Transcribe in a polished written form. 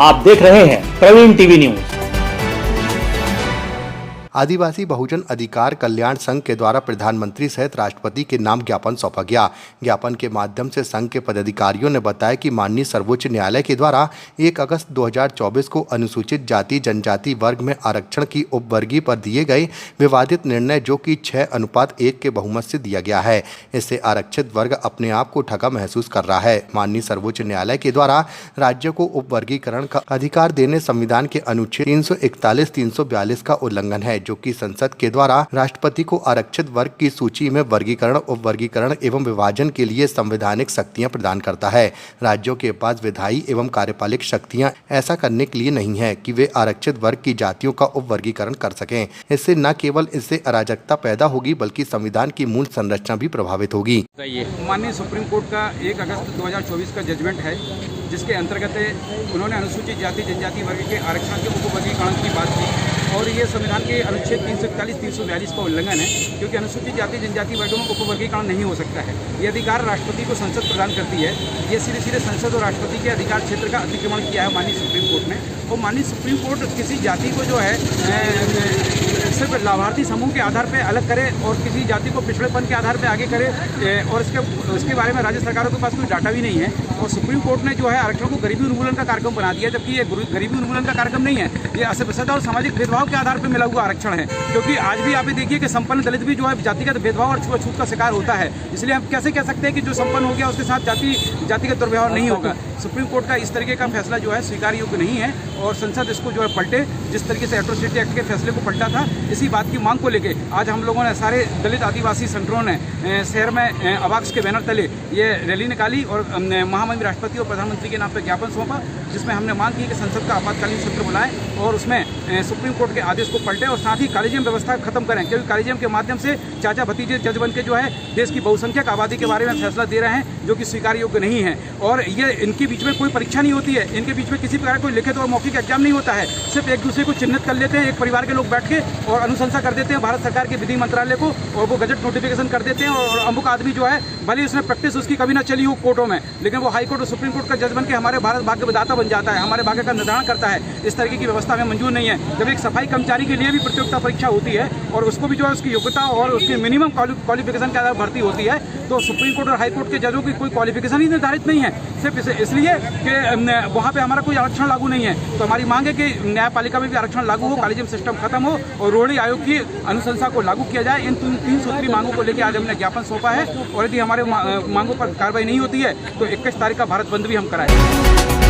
आप देख रहे हैं प्रवीण टीवी न्यूज। आदिवासी बहुजन अधिकार कल्याण संघ के द्वारा प्रधानमंत्री सहित राष्ट्रपति के नाम ज्ञापन सौंपा गया। ज्ञापन के माध्यम से संघ के पदाधिकारियों ने बताया कि माननीय सर्वोच्च न्यायालय के द्वारा 1 अगस्त 2024 को अनुसूचित जाति जनजाति वर्ग में आरक्षण की उपवर्गीय पर दिए गए विवादित निर्णय, जो कि 6:1 के बहुमत से दिया गया है, इससे आरक्षित वर्ग अपने आप को ठगा महसूस कर रहा है। माननीय सर्वोच्च न्यायालय के द्वारा राज्यों को उपवर्गीकरण का अधिकार देने संविधान के अनुच्छेद 341-342 का उल्लंघन है, जो कि संसद के द्वारा राष्ट्रपति को आरक्षित वर्ग की सूची में वर्गीकरण, उपवर्गीकरण एवं विभाजन के लिए संवैधानिक शक्तियां प्रदान करता है। राज्यों के पास विधायी एवं कार्यपालिक शक्तियां ऐसा करने के लिए नहीं है कि वे आरक्षित वर्ग की जातियों का उपवर्गीकरण कर सकें। इससे न केवल इससे अराजकता पैदा होगी, बल्कि संविधान की मूल संरचना भी प्रभावित होगी। माननीय सुप्रीम कोर्ट का 1 अगस्त 2024 का जजमेंट है, जिसके अंतर्गत उन्होंने अनुसूचित जाति जनजाति वर्ग के आरक्षण के उपवर्गीकरण की बात की, और ये संविधान के अनुच्छेद 341-342 का उल्लंघन है, क्योंकि अनुसूचित जाति जनजाति वर्गों में उपवर्गीकरण नहीं हो सकता है। ये अधिकार राष्ट्रपति को संसद प्रदान करती है। ये सीधे संसद और राष्ट्रपति के अधिकार क्षेत्र का अतिक्रमण किया है माननीय सुप्रीम कोर्ट ने। और माननीय सुप्रीम कोर्ट किसी जाति को जो है सिर्फ लाभार्थी समूह के आधार पर अलग करे और किसी जाति को पिछड़ेपन के आधार पर आगे करे, और इसके बारे में राज्य सरकारों के पास कोई डाटा भी नहीं है। और सुप्रीम कोर्ट ने जो है आरक्षण को गरीबी उन्मूलन का कार्यक्रम बना दिया, जबकि ये गरीबी उन्मूलन का कार्यक्रम नहीं है। ये अस्पृश्यता और सामाजिक भेदभाव के आधार पर मिला हुआ आरक्षण है, क्योंकि आज भी आप देखिए कि संपन्न दलित भी जो है जातिगत भेदभाव और छूत का शिकार होता है। इसलिए हम कैसे कह सकते हैं कि जो संपन्न हो गया उसके साथ जातिगत दुर्व्यवहार नहीं होगा। सुप्रीम कोर्ट का इस तरीके का फैसला जो है स्वीकार योग्य नहीं है, और संसद इसको जो है पलटे, जिस तरीके से एट्रोसिटी एक्ट के फैसले को पलटा था। इसी बात की मांग को लेके आज हम लोगों ने सारे दलित आदिवासी संगठनों ने शहर में अबाक्स के बैनर तले ये रैली निकाली और महामहिम राष्ट्रपति और प्रधानमंत्री के नाम पर ज्ञापन सौंपा, जिसमें हमने मांग की कि संसद का आपातकालीन सत्र बुलाएं और उसमें सुप्रीम कोर्ट के आदेश को पलटे, और साथ ही कॉलेजियम व्यवस्था खत्म करें, क्योंकि कॉलेजियम के माध्यम से चाचा भतीजे जज बन के जो है देश की बहुसंख्यक आबादी के बारे में फैसला दे रहे हैं, जो कि स्वीकार योग्य नहीं है। और ये इनके बीच में कोई परीक्षा नहीं होती है, इनके बीच में किसी प्रकार कोई लिखित और मौखिक एग्जाम नहीं होता है। सिर्फ एक दूसरे को चिन्हित कर लेते हैं, एक परिवार के लोग बैठ के और अनुशंसा कर देते हैं भारत सरकार के विधि मंत्रालय को, और वो गजट नोटिफिकेशन कर देते हैं। और अमुक आदमी जो है भले उसने प्रैक्टिस उसकी कभी ना चली हो कोर्टों में, लेकिन वो हाई कोर्ट और सुप्रीम कोर्ट का जज बन के हमारे भारत भाग्य विधाता बन जाता है, हमारे भाग्य का निर्धारण करता है। इस तरीके की व्यवस्था हमें मंजूर नहीं है। जब एक सफाई कर्मचारी के लिए भी प्रतियोगिता परीक्षा होती है और उसको भी जो है उसकी योग्यता और उसकी मिनिमम क्वालिफिकेशन के आधार भर्ती होती है, तो सुप्रीम कोर्ट और हाई कोर्ट के जजों की कोई क्वालिफिकेशन ही निर्धारित नहीं है, सिर्फ इसलिए कि वहाँ पे हमारा कोई आरक्षण लागू नहीं है। तो हमारी मांग है कि न्यायपालिका में भी आरक्षण लागू हो, कॉलेजियम सिस्टम खत्म हो और रोहिणी आयोग की अनुशंसा को लागू किया जाए। इन 3 सूत्री मांगों को लेकर आज हमने ज्ञापन सौंपा है, और यदि हमारे मांगों पर कार्रवाई नहीं होती है तो 21 तारीख का भारत बंद भी हम कराएंगे।